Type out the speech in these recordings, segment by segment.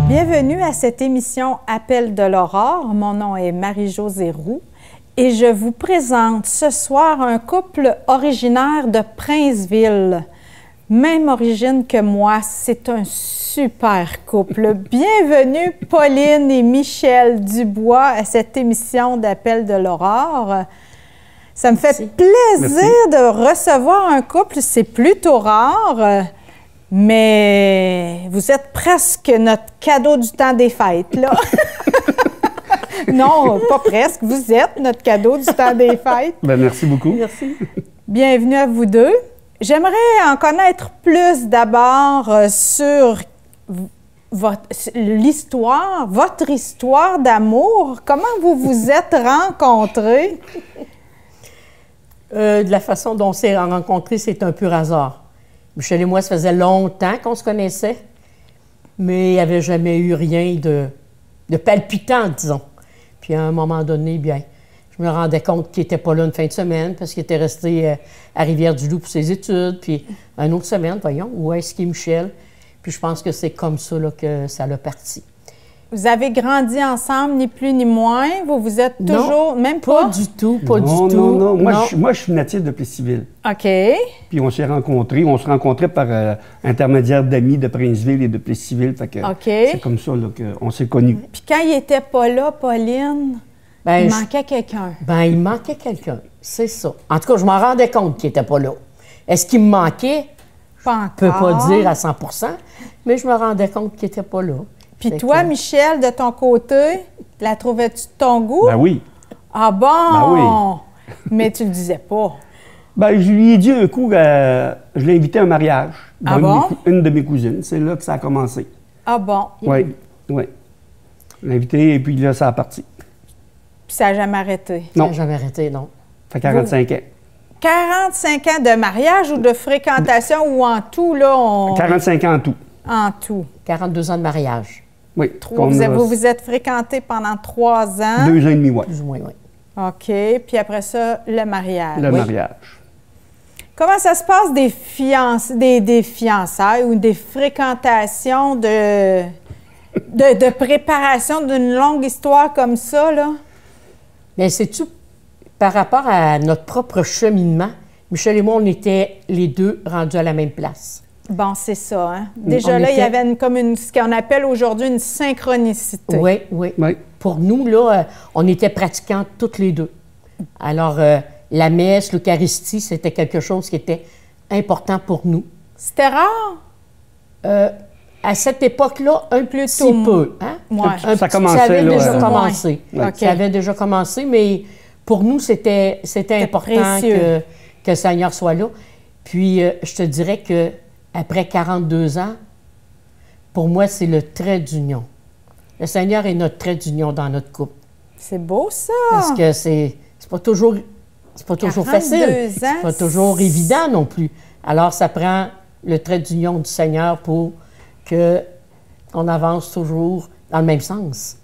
Bienvenue à cette émission Appel de l'Aurore. Mon nom est Marie-Josée Roux et je vous présente ce soir un couple originaire de Princeville. Même origine que moi, c'est un super couple. Bienvenue Pauline et Michel Dubois à cette émission d'Appel de l'Aurore. Ça me fait plaisir de recevoir un couple, c'est plutôt rare. Mais vous êtes presque notre cadeau du temps des fêtes, là. Non, pas presque. Vous êtes notre cadeau du temps des fêtes. Bien, merci beaucoup. Merci. Bienvenue à vous deux. J'aimerais en connaître plus d'abord sur votre histoire d'amour. Comment vous vous êtes rencontrés? De la façon dont on s'est rencontrés, c'est un pur hasard. Michel et moi, ça faisait longtemps qu'on se connaissait, mais il n'y avait jamais eu rien de palpitant, disons. Puis à un moment donné, bien, je me rendais compte qu'il n'était pas là une fin de semaine parce qu'il était resté à Rivière-du-Loup pour ses études. Puis une autre semaine, voyons, où est-ce qu'il est Michel? Puis je pense que c'est comme ça là, que ça l'a parti. Vous avez grandi ensemble, ni plus ni moins. Vous vous êtes toujours... Non, même pas? Pas du tout, pas non, du tout. Non. Moi, je suis natif de Plessisville. OK. Puis on s'est rencontrés. On se rencontrait par intermédiaire d'amis de Princeville et de Plessisville. Fait que c'est comme ça qu'on s'est connus. Puis quand il n'était pas là, Pauline, il manquait quelqu'un. Bien, il manquait quelqu'un, c'est ça. En tout cas, je m'en rendais compte qu'il n'était pas là. Est-ce qu'il me manquait? Pas Je ne encore. peux pas dire à 100 %, mais je me rendais compte qu'il n'était pas là. Puis toi, Michel, de ton côté, la trouvais-tu de ton goût? Ben oui. Ah bon? Ben oui. Mais tu le disais pas. Ben, je lui ai dit un coup, je l'ai invité à un mariage. Ah bon? Une de mes cousines. C'est là que ça a commencé. Ah bon? Oui. Je l'ai invité et puis là, ça a parti. Puis ça n'a jamais arrêté? Non. Ça n'a jamais arrêté, non. Ça fait 45 ans. 45 ans de mariage ou de fréquentation ou en tout, là, 45 ans en tout. En tout. 42 ans de mariage. Oui. Vous vous êtes fréquentés pendant 3 ans? 2 ans et demi, oui. Plus ou moins, oui. OK. Puis après ça, le mariage. Le mariage. Comment ça se passe des fiançailles ou des fréquentations de préparation d'une longue histoire comme ça, là? Bien, sais-tu, par rapport à notre propre cheminement, Michel et moi, on était les deux rendus à la même place. Bon, c'est ça, hein? Déjà là, il y avait ce qu'on appelle aujourd'hui une synchronicité. Oui. Pour nous, là, on était pratiquants toutes les deux. Alors, la messe, l'Eucharistie, c'était quelque chose qui était important pour nous. C'était rare? À cette époque-là, un petit peu. Hein? Ouais. Ça commençait, ça avait là, déjà commencé. Ouais. Ça avait déjà commencé, mais pour nous, c'était important que le Seigneur soit là. Puis, je te dirais que après 42 ans, pour moi, c'est le trait d'union. Le Seigneur est notre trait d'union dans notre couple. C'est beau, ça! Parce que c'est pas toujours facile. C'est pas toujours évident non plus. Alors, ça prend le trait d'union du Seigneur pour qu'on avance toujours dans le même sens.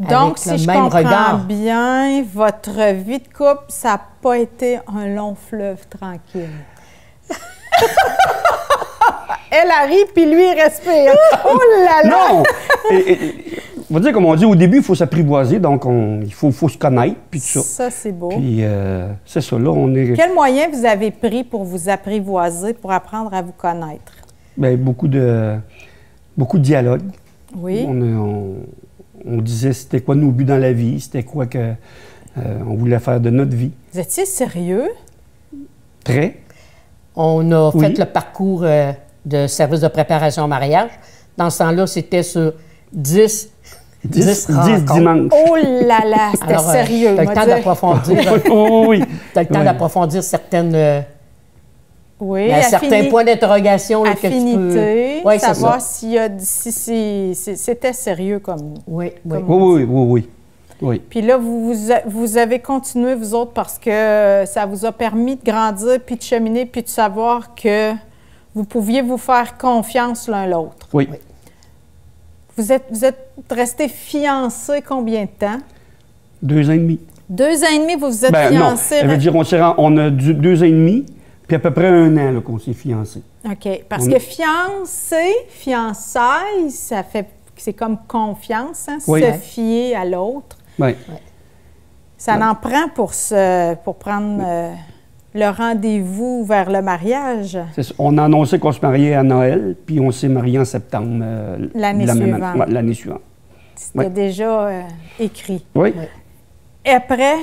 Donc, si je comprends bien, votre vie de couple, ça n'a pas été un long fleuve tranquille. Elle arrive, puis lui, il respire. Oh là là! Non! On va dire, comme on dit, au début, il faut s'apprivoiser, donc il faut se connaître, puis tout ça. Ça, c'est beau. Puis, c'est ça, là, on est... Quel moyen vous avez pris pour vous apprivoiser, pour apprendre à vous connaître? Bien, beaucoup de dialogue. Oui. On disait c'était quoi nos buts dans la vie, c'était quoi on voulait faire de notre vie. Vous étiez sérieux? Très. On a fait le parcours de service de préparation au mariage. Dans ce temps-là, c'était sur 10 dimanches. Oh là là, c'était sérieux. Tu as le temps d'approfondir. Oui. Tu as le temps d'approfondir certaines... Oui, certains points d'interrogation. Affinité, Oui, savoir si c'était sérieux comme... Oui. Puis là, vous avez continué, vous autres, parce que ça vous a permis de grandir, puis de cheminer, puis de savoir que vous pouviez vous faire confiance l'un l'autre. Oui. Vous êtes restés fiancés combien de temps? 2 ans et demi. 2 ans et demi, vous vous êtes fiancés? Non, ça veut dire on a 2 ans et demi, puis à peu près 1 an qu'on s'est fiancés. OK. Parce que fiancé, fiançailles, ça fait c'est comme confiance, hein, Oui. se fier à l'autre. Oui. Ça en prend pour prendre le rendez-vous vers le mariage. On a annoncé qu'on se mariait à Noël, puis on s'est marié en septembre. L'année suivante. Ouais, l'année suivante. C'était déjà écrit. Oui. Et après,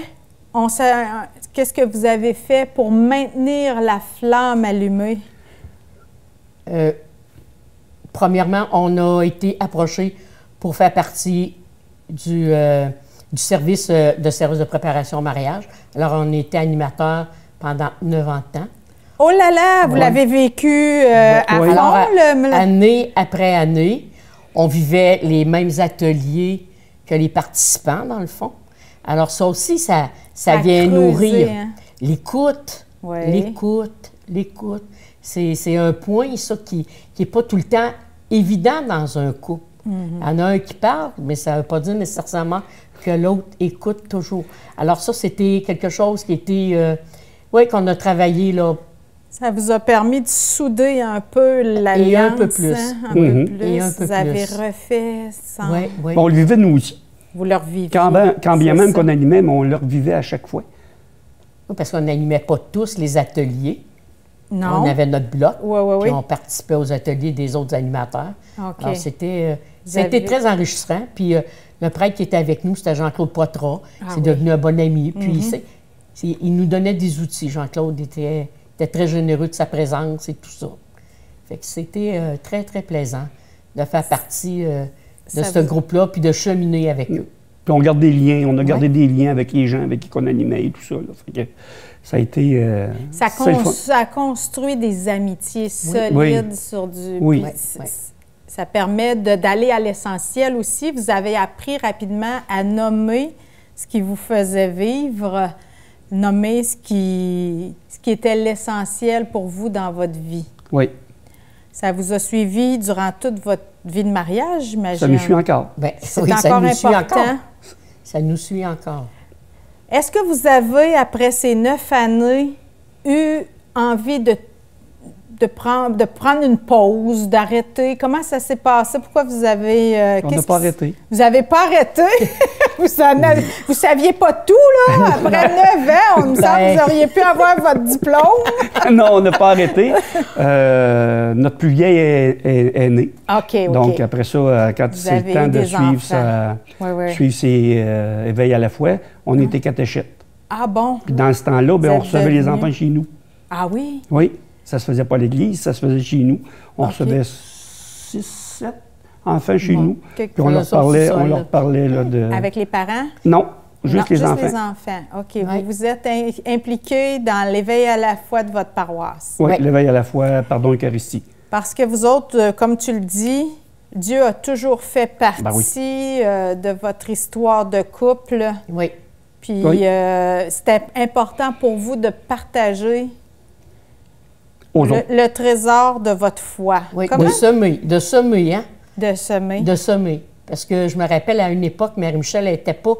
qu'est-ce que vous avez fait pour maintenir la flamme allumée? Premièrement, on a été approché pour faire partie du service de préparation au mariage. Alors, on était animateur pendant 9 ans de temps. Oh là là, vous l'avez vécu à fond, Alors, année après année, on vivait les mêmes ateliers que les participants, dans le fond. Alors, ça aussi, ça vient nourrir. Hein? L'écoute, l'écoute. C'est un point, ça, qui n'est pas tout le temps évident dans un couple. Il y en a un qui parle, mais ça ne veut pas dire nécessairement que l'autre écoute toujours. Alors ça, c'était quelque chose qui était... qu'on a travaillé, là. Ça vous a permis de souder un peu l'alliance. Et un peu plus. Hein? Un peu plus. Et un peu vous avez plus. refait sans... Oui. On le vivait, nous aussi. Vous le reviviez. Quand bien même qu'on animait, mais on le revivait à chaque fois. Oui, parce qu'on n'animait pas tous les ateliers. Non. On avait notre bloc, oui. puis on participait aux ateliers des autres animateurs. OK. Alors, c'était très enrichissant. Puis le prêtre qui était avec nous, c'était Jean-Claude Poitras. C'est devenu un bon ami. Puis il nous donnait des outils. Jean-Claude était très généreux de sa présence et tout ça. Fait que c'était très, très plaisant de faire partie de ce groupe-là, puis de cheminer avec eux. Puis on garde des liens. On a gardé des liens avec les gens avec qui on animait et tout ça. Là. Fait que ça a été... ça a construit des amitiés solides sur du... Oui. Ça permet d'aller à l'essentiel aussi. Vous avez appris rapidement à nommer ce qui vous faisait vivre, nommer ce qui était l'essentiel pour vous dans votre vie. Oui. Ça vous a suivi durant toute votre vie de mariage, j'imagine? Ça nous suit encore. C'est encore important. Ça nous suit encore. Est-ce que vous avez, après ces 9 années, eu envie de prendre une pause, d'arrêter? Comment ça s'est passé? Pourquoi vous avez... On n'a pas arrêté. Vous n'avez pas arrêté? Vous ne saviez pas tout, là? Après 9 ans, on me semble que vous auriez pu avoir votre diplôme. Non, on n'a pas arrêté. Notre plus vieille est née. OK. Donc, après ça, quand c'est le temps de suivre ses éveils à la foi, on était catéchètes. Ah bon? Puis dans ce temps-là, on recevait les enfants chez nous. Ah oui? Oui. Ça se faisait pas à l'église, ça se faisait chez nous. On recevait 6, 7 enfants chez nous. Puis on leur parlait là, de... Avec les parents? Non, juste les enfants. Juste les enfants. OK. Vous vous êtes impliqués dans l'éveil à la foi de votre paroisse. Oui, l'éveil à la foi, pardon, Eucharistie. Parce que vous autres, comme tu le dis, Dieu a toujours fait partie de votre histoire de couple. Oui. Puis c'était important pour vous de partager le trésor de votre foi. Oui, de semer, hein? De semer. De semer. Parce que je me rappelle, à une époque, Marie-Michel n'était pas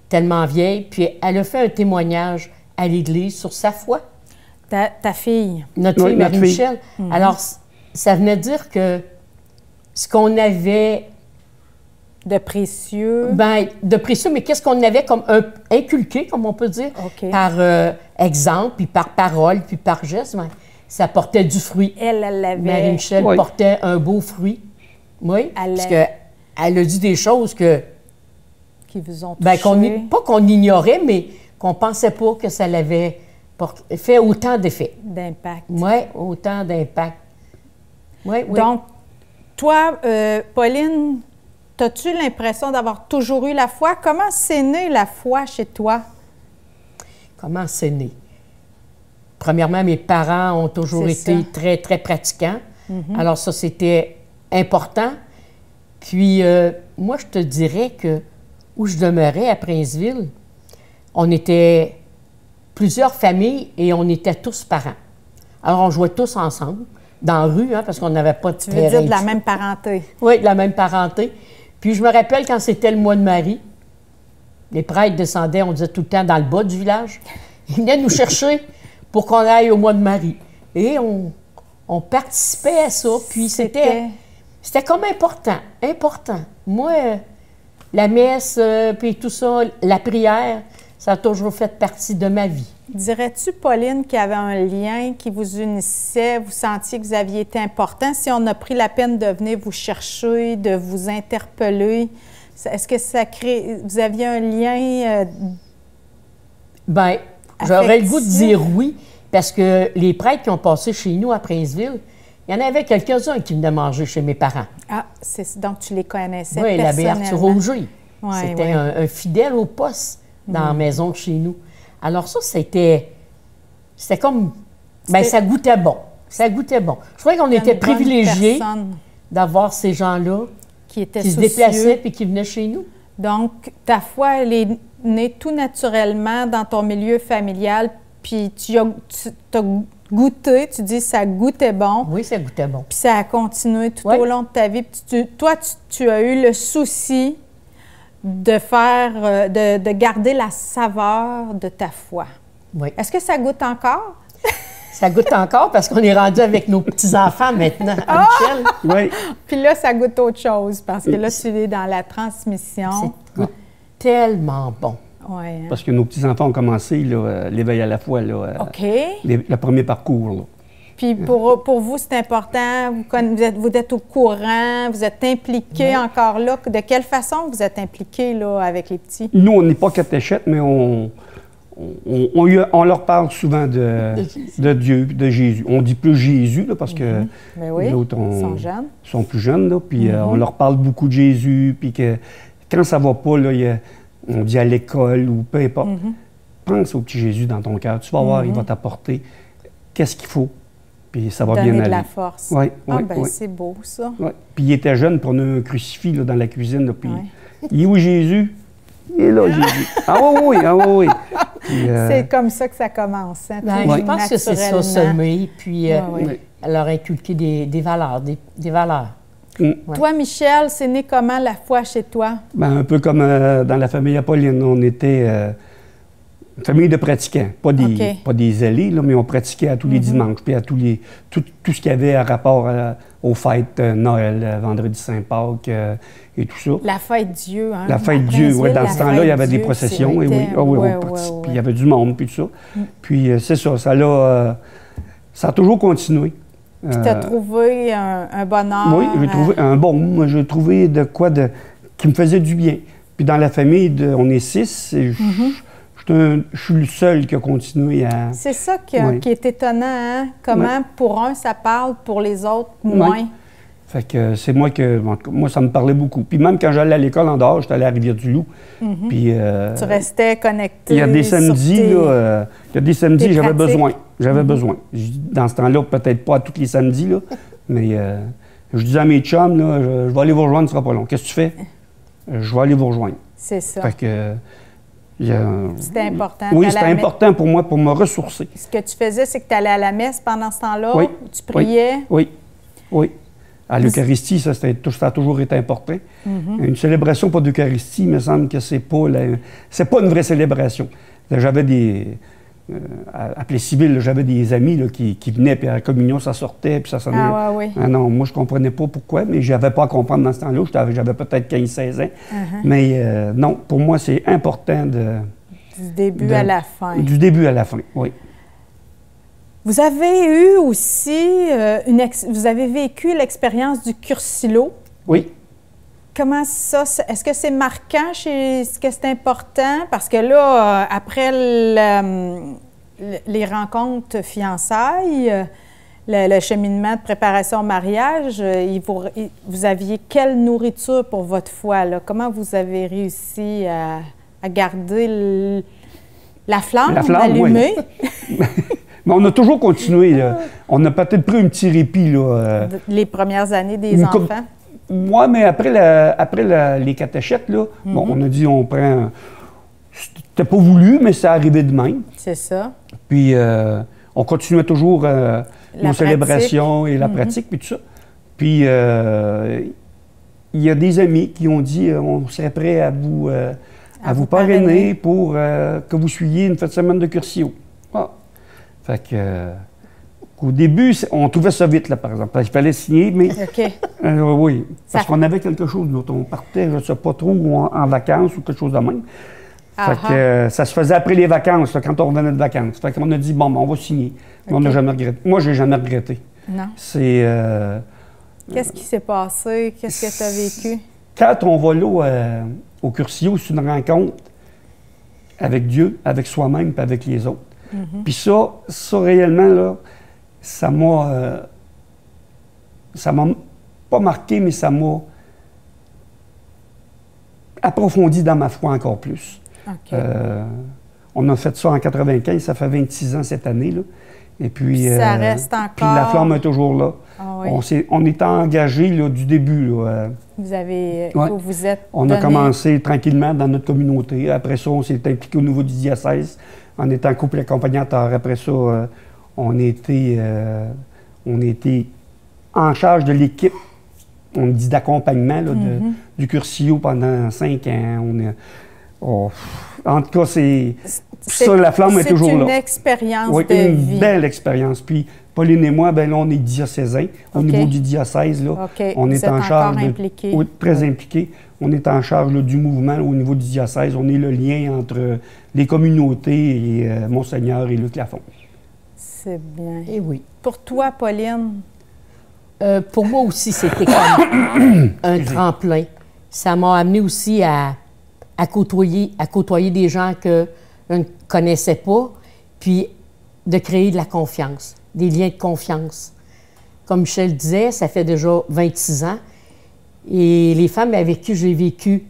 tellement vieille, puis elle a fait un témoignage à l'Église sur sa foi. Ta fille. Notre fille, Marie-Michel. Alors, ça venait dire que ce qu'on avait... De précieux. De précieux, mais qu'est-ce qu'on avait comme inculqué, comme on peut dire, par exemple, puis par parole, puis par geste, ça portait du fruit. Elle l'avait. Marie-Michel portait un beau fruit. Oui, parce qu'elle a dit des choses qui vous ont touché. Pas qu'on ignorait, mais qu'on ne pensait pas que ça l'avait fait autant d'effet. D'impact. Oui, autant d'impact. Oui. Donc, toi, Pauline, as-tu l'impression d'avoir toujours eu la foi? Comment c'est né la foi chez toi? Comment c'est né? Premièrement, mes parents ont toujours été très, très pratiquants. Alors ça, c'était important. Puis, moi, je te dirais que où je demeurais, à Princeville, on était plusieurs familles et on était tous parents. Alors, on jouait tous ensemble, dans la rue, parce qu'on n'avait pas de terrain. Tu veux dire de la même parenté? Oui, de la même parenté. Puis, je me rappelle quand c'était le mois de Marie, les prêtres descendaient, on disait tout le temps, dans le bas du village. Ils venaient nous chercher pour qu'on aille au mois de Marie. Et on participait à ça. Puis c'était C'était comme important, important. Moi, la messe, puis tout ça, la prière, ça a toujours fait partie de ma vie. Dirais-tu, Pauline, qu'il y avait un lien qui vous unissait, vous sentiez que vous aviez été important? Si on a pris la peine de venir vous chercher, de vous interpeller, est-ce que ça crée... Vous aviez un lien Bien, j'aurais le goût de dire oui, parce que les prêtres qui ont passé chez nous à Princeville, il y en avait quelques-uns qui venaient manger chez mes parents. Ah, donc tu les connaissais oui, personnellement? l'abbé Arthur Auger. Ouais, c'était un fidèle au poste dans la maison de chez nous. Alors ça, c'était comme... Bien, ça goûtait bon. Ça goûtait bon. Je crois qu'on était privilégiés d'avoir ces gens-là qui se déplaçaient et qui venaient chez nous. Donc, ta foi, elle est née tout naturellement dans ton milieu familial, puis tu as goûté, tu dis ça goûtait bon. Oui, ça goûtait bon. Puis ça a continué tout au long de ta vie. Puis tu as eu le souci de faire, de garder la saveur de ta foi. Oui. Est-ce que ça goûte encore? Ça goûte encore parce qu'on est rendu avec nos petits-enfants maintenant, à Michel. Oui. Puis là, ça goûte autre chose parce que là, tu es dans la transmission. Ça goûte tellement bon. Oui. Hein? Parce que nos petits-enfants ont commencé l'éveil à la foi, OK. Le premier parcours. Là. Puis pour vous, c'est important, vous êtes au courant, vous êtes impliqués encore là. De quelle façon vous êtes impliqués là, avec les petits? Nous, on n'est pas catéchètes, mais on leur parle souvent de Dieu, de Jésus. On dit plus Jésus, là, parce que les autres sont plus jeunes. Là, puis on leur parle beaucoup de Jésus, puis que quand ça va pas, là, on dit à l'école ou peu importe, pense au petit Jésus dans ton cœur. Tu vas voir, il va t'apporter qu'est-ce qu'il faut. Puis ça va bien aller. Donner de la force. Oui, c'est beau, ça. Ouais. Puis il était jeune, puis on a un crucifix là, dans la cuisine. Là, puis il est où Jésus? Il est là, Jésus. Ah oui. Puis, c'est comme ça que ça commence. Hein, je pense que c'est ça, semer, puis leur inculquer des valeurs, des valeurs. Toi, Michel, c'est né comment la foi chez toi? Bien, un peu comme dans la famille Apolline. On était une famille de pratiquants, pas des zélés, là, mais on pratiquait à tous les dimanches, puis à tout ce qu'il y avait à rapport aux fêtes Noël, vendredi Saint-Pâques et tout ça. La fête Dieu, hein? La fête Dieu, oui. Dans ce temps-là, il y avait des processions, et puis il y avait du monde, puis tout ça. Puis c'est ça, ça a toujours continué. Puis tu as trouvé un bonheur? Oui, j'ai trouvé un bon. J'ai trouvé de quoi qui me faisait du bien. Puis dans la famille, on est 6, et je suis le seul qui a continué à... C'est ça qui est étonnant, hein? Comment pour un, ça parle, pour les autres, moins. Ouais. Fait que c'est moi, ça me parlait beaucoup. Puis même quand j'allais à l'école en dehors, j'étais allé à Rivière-du-Loup. Puis... tu restais connecté. Il y a des samedis, j'avais besoin. J'avais besoin. Dans ce temps-là, peut-être pas tous les samedis, là, mais je disais à mes chums, là, je vais aller vous rejoindre, ce sera pas long. Qu'est-ce que tu fais? Je vais aller vous rejoindre. C'est ça. Fait que... C'était important. Oui, c'était important pour moi, pour me ressourcer. Ce que tu faisais, c'est que tu allais à la messe pendant ce temps-là? Oui. Tu priais? Oui. À l'Eucharistie, ça a toujours été important. Une célébration pas d'Eucharistie, il me semble que c'est pas une vraie célébration. J'avais à Plessisville, j'avais des amis là, qui venaient, puis à la communion, ça sortait, puis ça sonnait. Ah non, moi, je comprenais pas pourquoi, mais je n'avais pas à comprendre dans ce temps-là. J'avais peut-être 15-16 ans. Mais non, pour moi, c'est important du début à la fin. Du début à la fin, oui. Vous avez eu aussi, vous avez vécu l'expérience du Cursilo. Oui. Comment ça, est-ce que c'est marquant, est-ce que c'est important? Parce que là, après les rencontres fiançailles, le cheminement de préparation au mariage, vous aviez quelle nourriture pour votre foi? Là? Comment vous avez réussi à garder la flamme allumée? Oui. Mais on a toujours continué. Là. On a peut-être pris un petit répit. Là, les premières années des enfants? Oui, mais après les catéchètes, là, bon, on a dit on prend... C'était pas voulu, mais ça arrivait de même. C'est ça. Puis on continuait toujours nos célébrations et la pratique, puis tout ça. Puis il y a des amis qui ont dit on serait prêt à vous parrainer pour que vous suiviez une fête de semaine de Cursillo. Ah. Fait que, Au début, on trouvait ça vite, là, par exemple. Il fallait signer, mais... OK. Oui, parce qu'on avait quelque chose, nous. On partait, je ne sais pas trop, en vacances ou quelque chose de même. Fait que, ça se faisait après les vacances, là, quand on revenait de vacances. Fait qu'on a dit, bon, on va signer. Mais on n'a jamais regretté. Moi, j'ai jamais regretté. Non. C'est... Qu'est-ce qui s'est passé? Qu'est-ce que tu as vécu? Quand on va là, au Cursillo, c'est une rencontre avec Dieu, avec soi-même et avec les autres. Puis ça, réellement, là, ça m'a pas marqué, mais ça m'a approfondi dans ma foi encore plus. OK. On a fait ça en 95, ça fait 26 ans cette année, là. Et puis, ça reste encore... Puis la flamme est toujours là. Ah oui. On est engagé là, du début. Là, vous avez... Ouais. Vous êtes on a commencé tranquillement dans notre communauté. Après ça, on s'est impliqué au niveau du diocèse en étant couple accompagnateur. Après ça, on était en charge de l'équipe, on dit d'accompagnement là, du Cursillo pendant 5 ans. En tout cas, ça, la flamme est toujours là. C'est une expérience oui, de une vie. Belle expérience. Puis, Pauline et moi, ben là, on est diocésains. Au niveau du diocèse, là, on est en charge. Oui, très impliqués. On est en charge là, du mouvement là, au niveau du diocèse. On est le lien entre les communautés et Monseigneur et Luc Lafont. C'est bien. Et oui. Pour toi, Pauline? Pour moi aussi, c'était comme un tremplin. Ça m'a amené aussi à côtoyer des gens que je ne connaissais pas, puis de créer de la confiance, des liens de confiance. Comme Michel disait, ça fait déjà 26 ans. Et les femmes avec qui j'ai vécu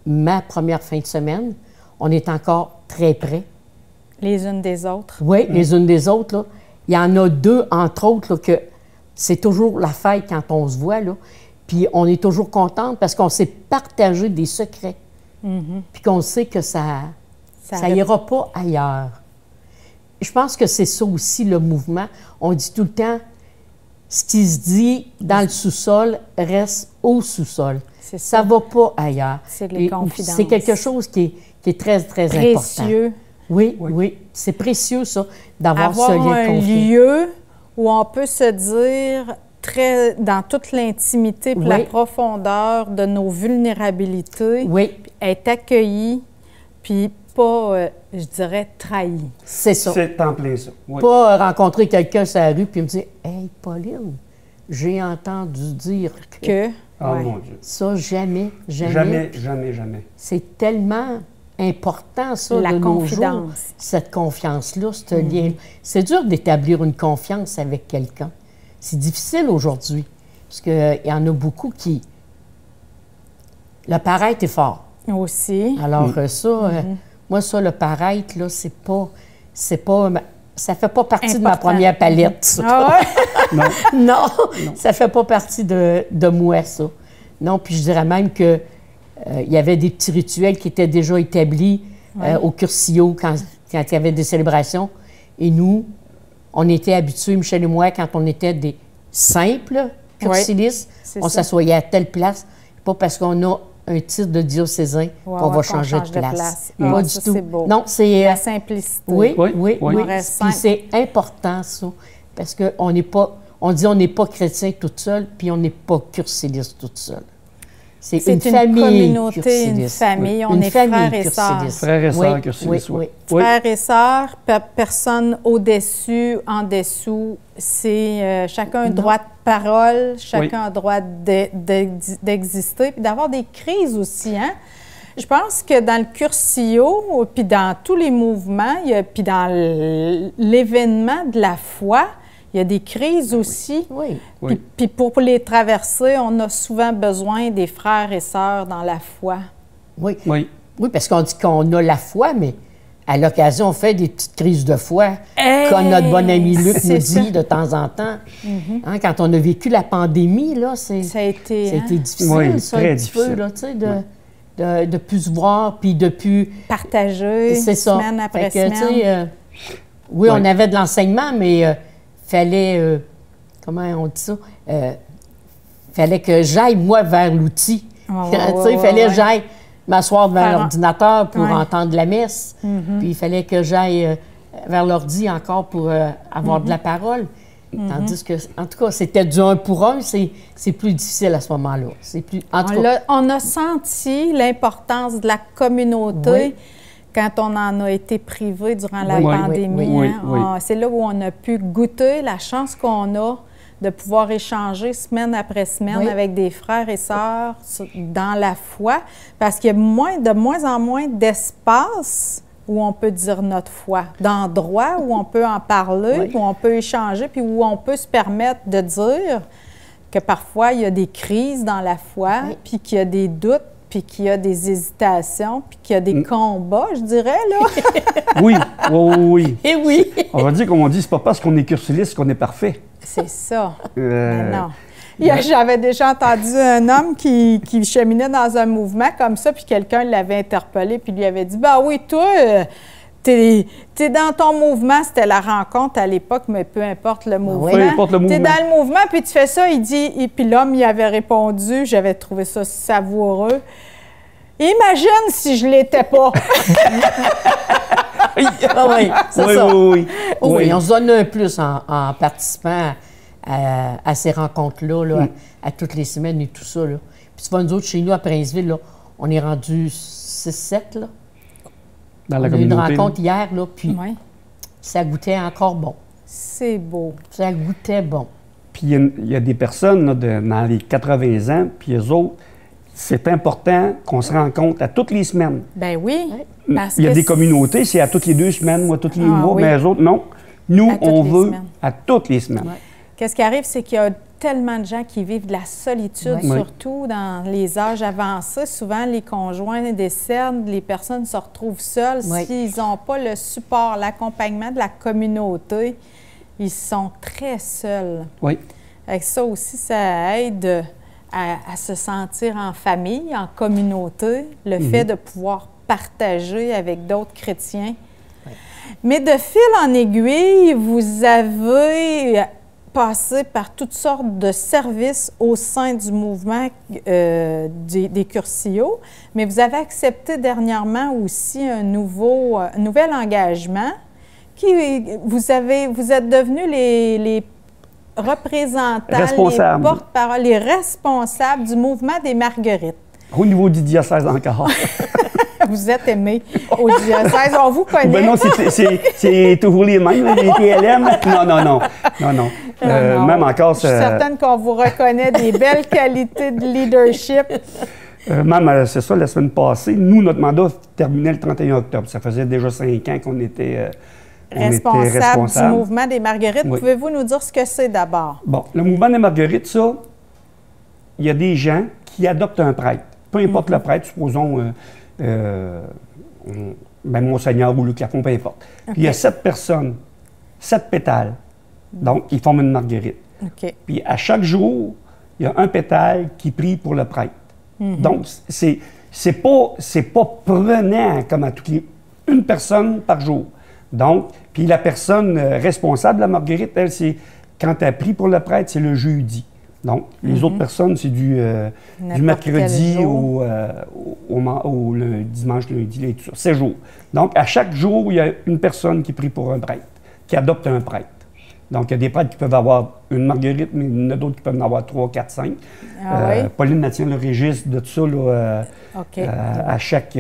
ma première fin de semaine, on est encore très près. Les unes des autres? Oui, les unes des autres. Là. Il y en a 2, entre autres, là, que c'est toujours la fête quand on se voit. Là. Puis on est toujours contente parce qu'on s'est partagé des secrets. Puis qu'on sait que ça ira pas ailleurs. Je pense que c'est ça aussi le mouvement. On dit tout le temps, ce qui se dit dans le sous-sol reste au sous-sol. Ça ne va pas ailleurs. C'est les confidences. C'est quelque chose qui est très, très précieux. Important. Oui. C'est précieux, ça, d'avoir ce lien de confiance. Un lieu où on peut se dire, dans toute l'intimité et la profondeur de nos vulnérabilités, être accueilli, puis pas, je dirais, trahi. C'est ça. C'est en plein ça. Oui. Pas rencontrer quelqu'un sur la rue puis me dire « Hey, Pauline, j'ai entendu dire que... » Ah, mon Dieu. Ça, jamais. Jamais. C'est tellement important, ça, la de confidence. Nos jours, cette confiance-là, ce lien. C'est dur d'établir une confiance avec quelqu'un. C'est difficile aujourd'hui, parce qu'il y en a beaucoup qui... Le paraître est fort. Aussi. Alors moi, ça, le paraître, là, ça fait pas partie de ma première palette, ça. Ah ouais? Non, ça fait pas partie de moi, ça. Non, puis je dirais même que il y avait des petits rituels qui étaient déjà établis au Cursillo quand il y avait des célébrations. Et nous, on était habitués, Michel et moi, quand on était des simples cursilistes, on s'assoyait à telle place, pas parce qu'on a un titre de diocésain qu'on va changer de place. Pas du tout. Beau. Non, c'est... La simplicité. Oui. Puis c'est important, ça, parce qu'on n'est pas... On dit on n'est pas chrétien toute seule, puis on n'est pas cursiliste toute seule. C'est une communauté, une famille. On est frères et sœurs. Frères et sœurs cursilistes, oui. Frères et sœurs, personne au-dessus, en dessous. C'est chacun a droit de parole, chacun a droit d'exister, puis d'avoir des crises aussi, hein? Je pense que dans le Cursillo, puis dans tous les mouvements, puis dans l'événement de la foi, il y a des crises aussi. Puis pour les traverser, on a souvent besoin des frères et sœurs dans la foi. Oui, parce qu'on dit qu'on a la foi, mais à l'occasion, on fait des petites crises de foi, comme notre bon ami Luc nous dit de temps en temps. Hein, quand on a vécu la pandémie, là, ça a été difficile, ça, un petit peu, là, tu sais, de plus se voir, puis de plus... partager, semaine après semaine. On avait de l'enseignement, mais... fallait, comment on dit ça, fallait que j'aille, moi, vers l'outil. Il fallait que j'aille m'asseoir devant l'ordinateur pour entendre la messe. Puis il fallait que j'aille vers l'ordi encore pour avoir de la parole. Tandis que, en tout cas, c'était du un pour un, c'est plus difficile à ce moment-là. C'est plus, en tout cas, On a senti l'importance de la communauté Oui. quand on en a été privé durant la Oui, pandémie. oui, hein. oui. C'est là où on a pu goûter la chance qu'on a de pouvoir échanger semaine après semaine Oui. avec des frères et sœurs dans la foi, parce qu'il y a de moins en moins d'espace où on peut dire notre foi, d'endroits où on peut en parler, Oui. où on peut échanger, puis où on peut se permettre de dire que parfois il y a des crises dans la foi, Oui. puis qu'il y a des doutes, puis qu'il y a des hésitations, puis qu'il y a des combats, je dirais, là. Oui, oui, oui. et oui! On va dire, comme on dit, c'est pas parce qu'on est cursiliste qu'on est parfait. C'est ça. Euh, Mais non. J'avais déjà entendu un homme qui cheminait dans un mouvement comme ça, puis quelqu'un l'avait interpellé, puis lui avait dit « Ben oui, toi, t'es dans ton mouvement, c'était la rencontre à l'époque, mais peu importe le mouvement. Peu importe le T'es mouvement. dans le mouvement, puis tu fais ça. » Il dit, et puis l'homme, il avait répondu, j'avais trouvé ça savoureux. « Imagine si je l'étais pas. » Ah oui, c'est oui, ça. oui, oui. Oui, on se donne un plus en participant à ces rencontres-là, là, à toutes les semaines et tout ça. Là. Puis souvent, nous autres, chez nous, à Princeville, là, on est rendu 6-7. Là. Dans On la a eu une communauté. rencontre hier, là, puis Oui, ça goûtait encore bon. c'est beau. Ça goûtait bon. Puis il y a des personnes là, dans les 80 ans, puis eux autres, c'est important qu'on se rencontre à toutes les semaines. Ben oui. Parce Il y a que des communautés, c'est à toutes les 2 semaines, ou à tous les Ah, mois, oui. mais eux autres, non. Nous, À toutes on les veut semaines. à toutes les semaines. Ouais. Qu'est-ce qui arrive, c'est qu'il y a tellement de gens qui vivent de la solitude, Oui. surtout dans les âges avancés. Souvent, les conjoints décèdent, les personnes se retrouvent seules. Oui. S'ils n'ont pas le support, l'accompagnement de la communauté, ils sont très seuls. Oui. Avec ça aussi, ça aide à se sentir en famille, en communauté, le fait de pouvoir partager avec d'autres chrétiens. Mais de fil en aiguille, vous avez passé par toutes sortes de services au sein du mouvement des Cursillos, mais vous avez accepté dernièrement aussi un nouvel engagement vous êtes devenus les représentants, Responsables. les porte-parole, les responsables du mouvement des Marguerites. Au niveau du diocèse encore. Vous êtes aimés au diocèse, on vous connaît. Ben non, c'est toujours les mêmes, là, les TLM. Non. Non. Même encore, Je suis certaine qu'on vous reconnaît des belles qualités de leadership. même, c'est ça, la semaine passée, nous, notre mandat terminait le 31 octobre. Ça faisait déjà 5 ans qu'on était Responsable du mouvement des Marguerites. Oui. Pouvez-vous nous dire ce que c'est d'abord? Bon, le mouvement des Marguerites, ça, il y a des gens qui adoptent un prêtre. Peu importe le prêtre, supposons Monseigneur ou Luc Lafont, peu importe. Puis il y a 7 personnes, 7 pétales. Donc, ils forment une marguerite. OK. Puis à chaque jour, il y a un pétale qui prie pour le prêtre. Donc, c'est pas prenant comme à une personne par jour. Donc, puis la personne responsable de la marguerite, elle, c'est quand elle prie pour le prêtre, c'est le jeudi. Donc, les autres personnes, c'est du mercredi au dimanche, lundi, et tout ça. 7 jours. Donc, à chaque jour, il y a une personne qui prie pour un prêtre, qui adopte un prêtre. Donc, il y a des prêtres qui peuvent avoir une marguerite, mais il y en a d'autres qui peuvent en avoir 3, 4, 5. Ah oui? Pauline Mathieu le registre de tout ça là, OK. à chaque...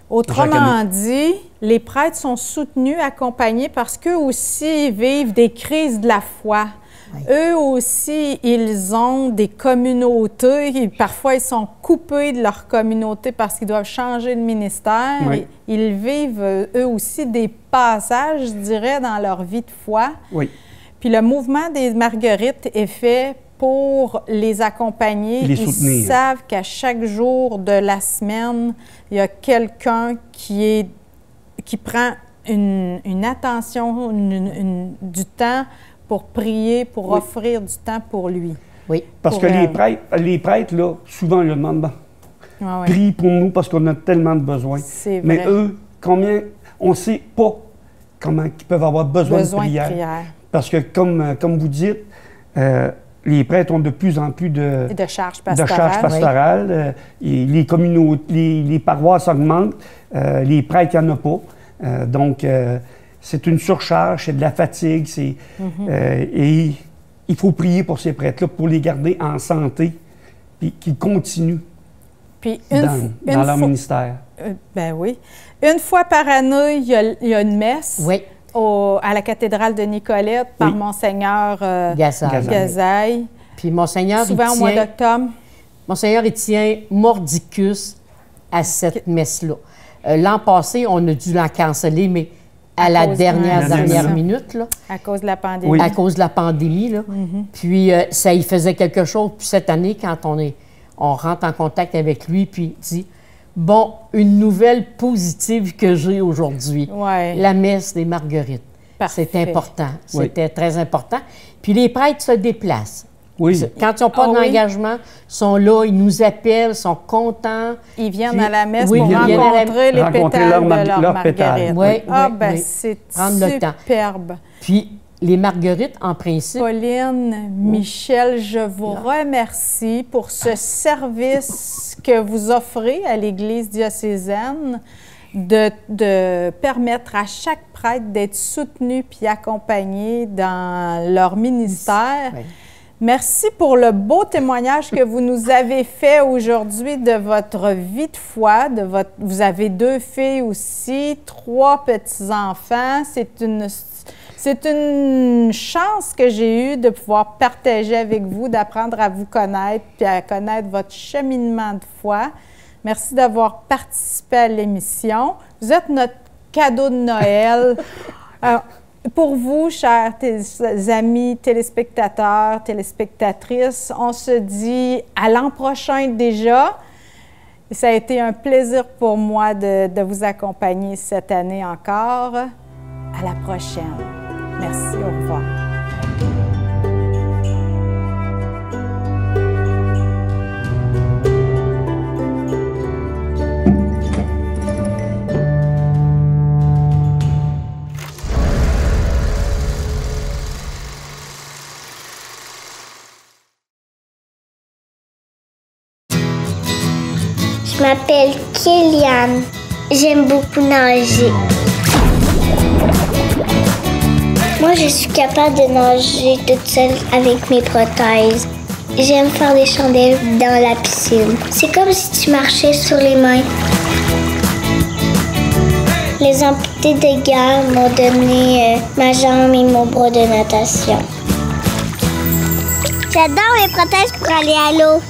Autrement dit, les prêtres sont soutenus, accompagnés parce qu'eux aussi vivent des crises de la foi. Oui. Eux aussi, ils ont des communautés. Parfois, ils sont coupés de leur communauté parce qu'ils doivent changer de ministère. Oui. Ils vivent, eux aussi, des passages, je dirais, dans leur vie de foi. Oui. Puis le mouvement des Marguerites est fait pour les accompagner. Les soutenir. Ils savent qu'à chaque jour de la semaine, il y a quelqu'un qui prend une attention, du temps pour prier, pour Oui. offrir du temps pour lui. Oui. Parce Pour que elle. les prêtres, là, souvent, ils leur demandent, bon, Ouais, ouais. prie pour nous parce qu'on a tellement de besoins. C'est Mais vrai. eux, on ne sait pas comment ils peuvent avoir besoin de prière. Parce que, comme vous dites, les prêtres ont de plus en plus de charges charges pastorales. Et les communautés, les paroisses augmentent. Les prêtres, il n'y en a pas. Donc, c'est une surcharge, c'est de la fatigue, et il faut prier pour ces prêtres-là, pour les garder en santé, puis qu'ils continuent Puis dans leur ministère. Ben oui. Une fois par année, il y a une messe Oui. à la cathédrale de Nicolette par Monseigneur Gazaille. Puis Monseigneur, Souvent au mois d'octobre. Monseigneur, il tient mordicus à cette messe-là. L'an passé, on a dû la canceller, mais à la dernière minute, là. À cause de la pandémie. Oui. À cause de la pandémie, là. Puis ça y faisait quelque chose. Puis cette année, quand on rentre en contact avec lui, puis il dit « Bon, une nouvelle positive que j'ai aujourd'hui. Ouais. La messe des Marguerites. » Parfait. C'est important. Oui. C'était très important. Puis les prêtres se déplacent. Oui. Quand ils n'ont pas d'engagement, ils sont là, ils nous appellent, sont contents. Ils viennent Puis- à la messe oui, pour ils viennent rencontrer les rencontrer pétales leur de leur pétale. marguerite. Oui, Ah, oui, ben oui. c'est Prendre le temps. superbe. Puis les Marguerites, en principe, Pauline, Michel, je vous remercie pour ce service que vous offrez à l'Église diocésaine de permettre à chaque prêtre d'être soutenu puis accompagné dans leur ministère. Oui. Merci pour le beau témoignage que vous nous avez fait aujourd'hui de votre vie de foi. Vous avez 2 filles aussi, 3 petits-enfants. C'est une chance que j'ai eue de pouvoir partager avec vous, d'apprendre à vous connaître puis à connaître votre cheminement de foi. Merci d'avoir participé à l'émission. Vous êtes notre cadeau de Noël. Pour vous, chers amis téléspectateurs, téléspectatrices, on se dit à l'an prochain déjà. Et ça a été un plaisir pour moi de vous accompagner cette année encore. À la prochaine. Merci, au revoir. Je m'appelle Kéliane. J'aime beaucoup nager. Moi, je suis capable de nager toute seule avec mes prothèses. J'aime faire des chandelles dans la piscine. C'est comme si tu marchais sur les mains. Les amputés de guerre m'ont donné ma jambe et mon bras de natation. J'adore mes prothèses pour aller à l'eau.